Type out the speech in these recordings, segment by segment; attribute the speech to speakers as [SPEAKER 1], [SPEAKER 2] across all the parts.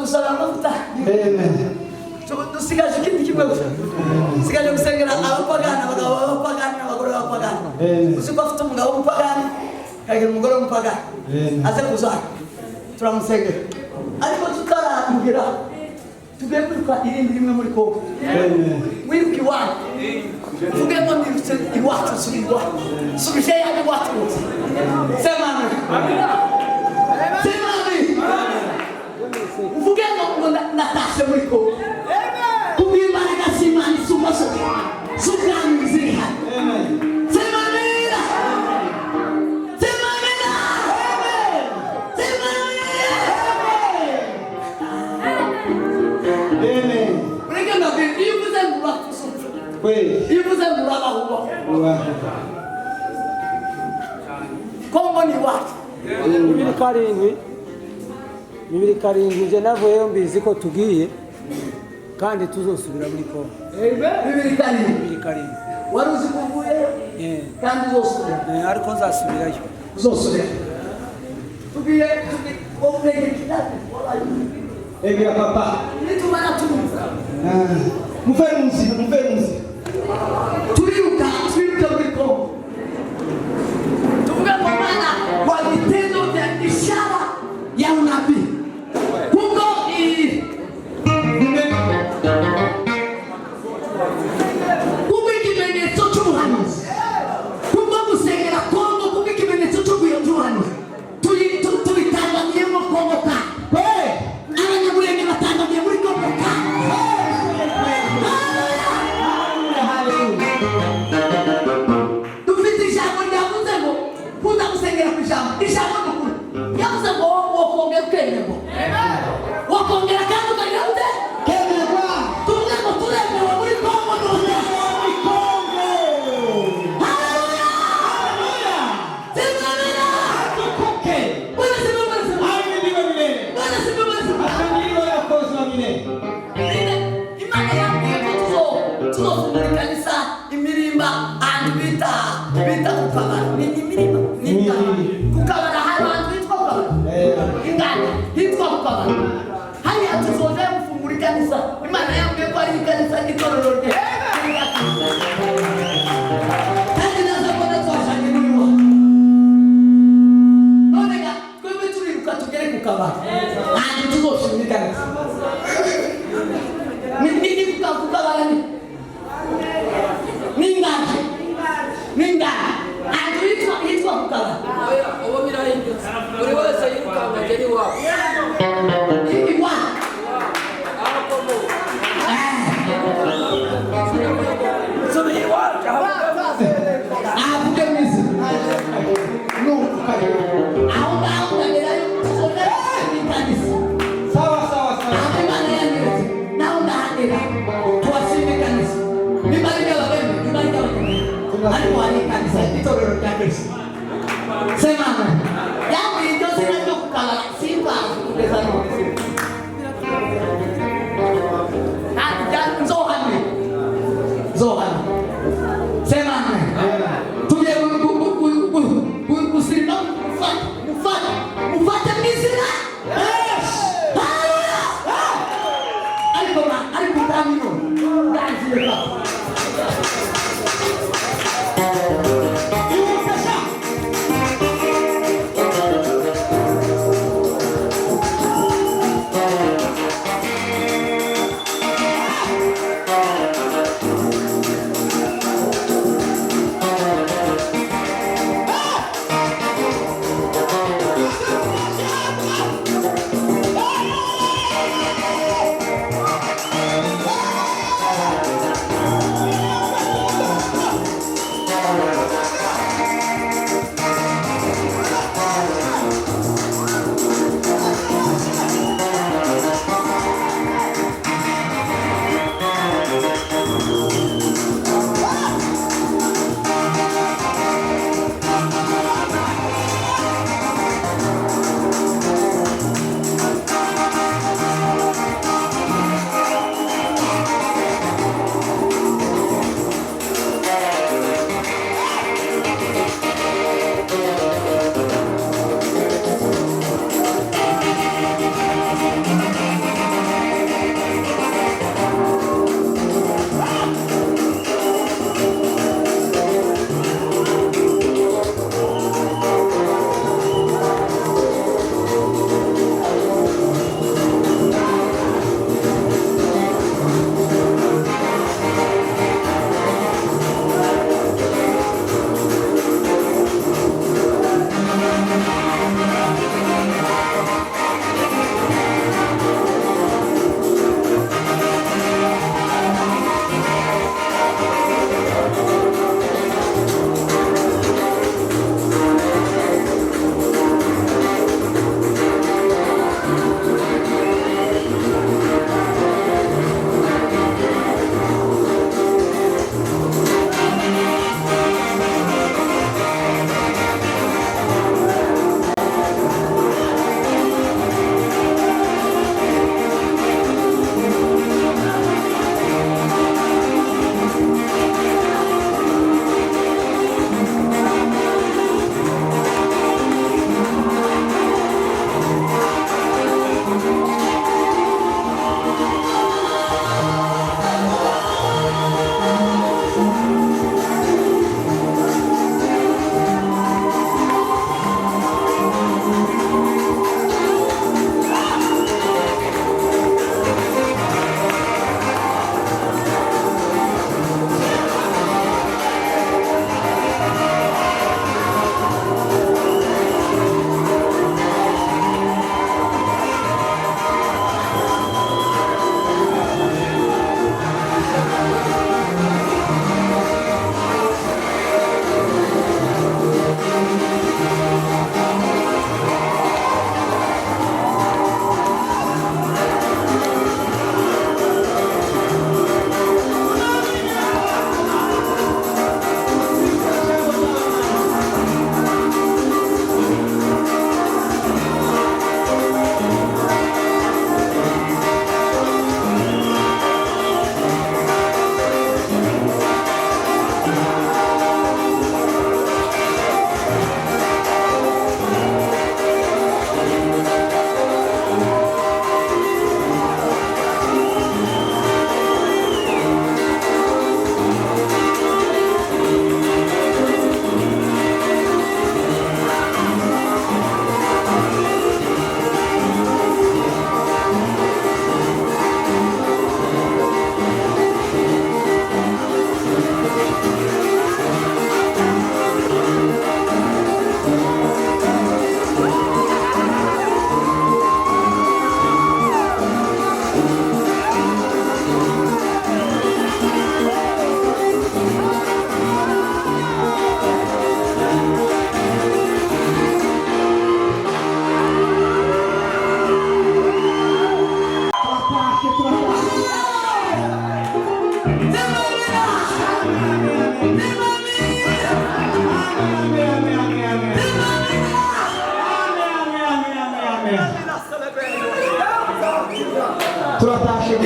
[SPEAKER 1] gusaba amavuta. Dusigaje ikindi kimwe gusa. Sigaje gusengera abapagani, abagabo b'abapagani n'abagore b'abapagani. Uzi ko afite umugabo w'umupagani, kagira umugore w'umupagani. Aze kuzana. Turamusengera. Ariko tutaramubwira tugiye kwiruka irindi rimwe muri Kongo. Wiruka iwanyu. Tugiye ngo ndirutse iwacu subirwa. Subije yaje iwacu. Sema amen. Sema amen. Uvuge ngo natashe muri Kongo. Kubwimana gasimani sumaso. Sugani ziriha. Sema amen. Sema amen. Sema amen. Reganda bibi yubuze ngura kusufu. Yubuze ngura bahuwa. Kongo ni wapi? Bibiri karindwi je navuyeyo mbizi ko tugiye kandi tuzosubira muri Kongo. Bibiri karindwi. Wari uzi kuvuye? Kandi uzosubira. Ariko nzasubirayo. Uzosubira. Tugiye obege kidate. Ebira papa. Nitumana tumva. Mufenzi. Turiruka muri Kongo. Tuvuga kwa maana kwa vitendo vya ishara ya unabii. Mungu kimenyetso cy'ubuhanuzi. Mungu gusengera Kongo kuko ikimenyetso cyo guhanuzi. Tubitangiye mu Kongo ka. Abanyamurenge batangiye muri Kongo ka. Dufite ijambo ryavuze ngo kuza gusengera ku ijambo. Ijambo n'ukuri. Yavuze ngo wokongera ukemera. Wakongera kandi ukagira ute? Kemerwa. Tuvuge ngo turemewe muri Kongo none. Muri Kongo. Haleluya. Tezamena. Tukoke. Bwana sibe. Amen ndiwe milele. Bwana sibe. Ashangiwa ya kosa milele. Imani yangu tuzofungura kanisa imirimba bita kukabana. Ni imirimba. Kukabana abantu bitwa kukabana. Ingana hitwa kukabana. Haya tuzoje kufungura kanisa. Imana yangu ko ari kanisa gitororo rye. Kandi nazo bona twashanye n'uwo. Nonega twebwe turiruka tugere kukabana. Kandi tuzoshimira kanisa. Nini kukabana ni? Ninga. Andi hitwa kukabana.
[SPEAKER 2] Obo birahindutse. Buri wese yirukanga ngeri wawe.
[SPEAKER 1] Iwa.
[SPEAKER 2] Akomo.
[SPEAKER 1] Sobe iwa. Abuke mizi. No, kukabana. Aunda nerayo sobe ni kanisa. Sawa. Amana yangu. Naunda handira. Tuwasime kanisa. Nibarika wewe. Alikuwa ni kanisa litorero rya Kristo. Sema amen. Yangu ndio sina kukala simba kugeza none. Zohani. Sema amen. Tuje kusimama mufate misira. Haleluya. Alikuwa tamino. Ganzi kwa.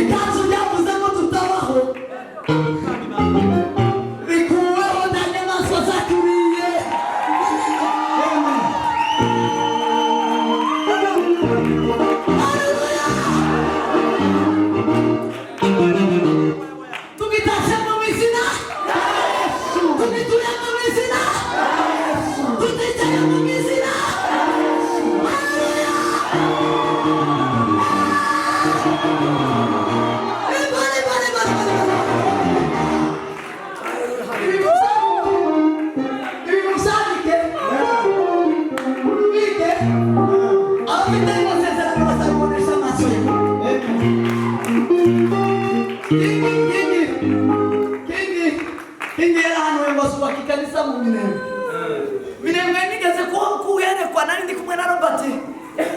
[SPEAKER 1] ikanzu ryavuze ko tutabaho rikuweho na nyamaswa zakuriye. Tugitashe mu izina, tugituye mu izina, tuticaye mu izina.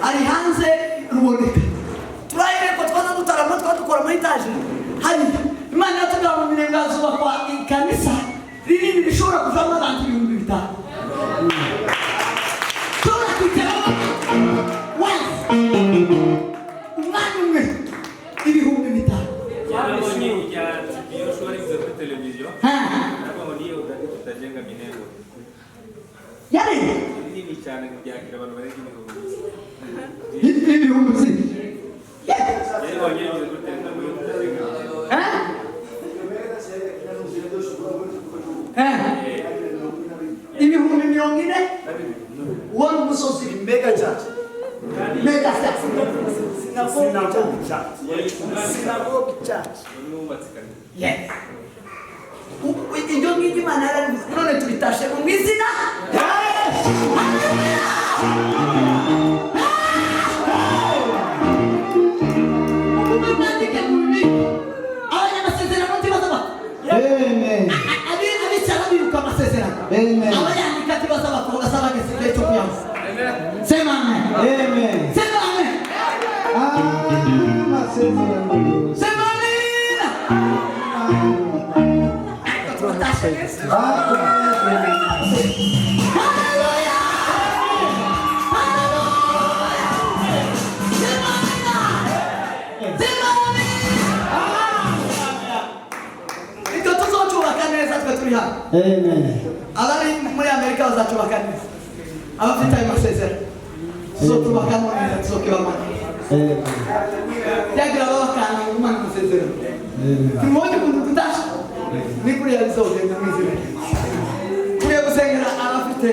[SPEAKER 1] ari hanze ruboneka turayerekwa twaza dutarama twadukora muri etaje hari Imana yatubwira mu Minembwe hazubakwa ikanisa rinini rishobora kuvamo abantu 5,000 shobora kwicaramo umwanya umwe 5,000
[SPEAKER 3] Yarabonye ya iyo shwari kuri televiziyo. Nabonye udati tutajenga Minembwe.
[SPEAKER 1] yari
[SPEAKER 3] Nini cyane kubyakira abantu bari Minembwe.
[SPEAKER 1] ibihumbi
[SPEAKER 3] Yarabonye kuri televiziyo tutajenga.
[SPEAKER 1] ibihumbi 40 wari umusozi mega church synagogue church yes ibyo ngibyo Imana yarabivuze none tubitashe mu izina abayandika kibaza bakobwa sabageze igihe cyo kuyavuza sema amen sema amen sema amen haleluya sema amen icyo tuzocubaka neza twe turi hano abari muri Amerika bazacubaka neza abafite ayo masezerano tuzocubakamo neza tuzokibamo yagira babakana umwana amasezerano tumubonye ukuntu tutasha ni kuriya bizogenda mu izina kuriya gusengera abafite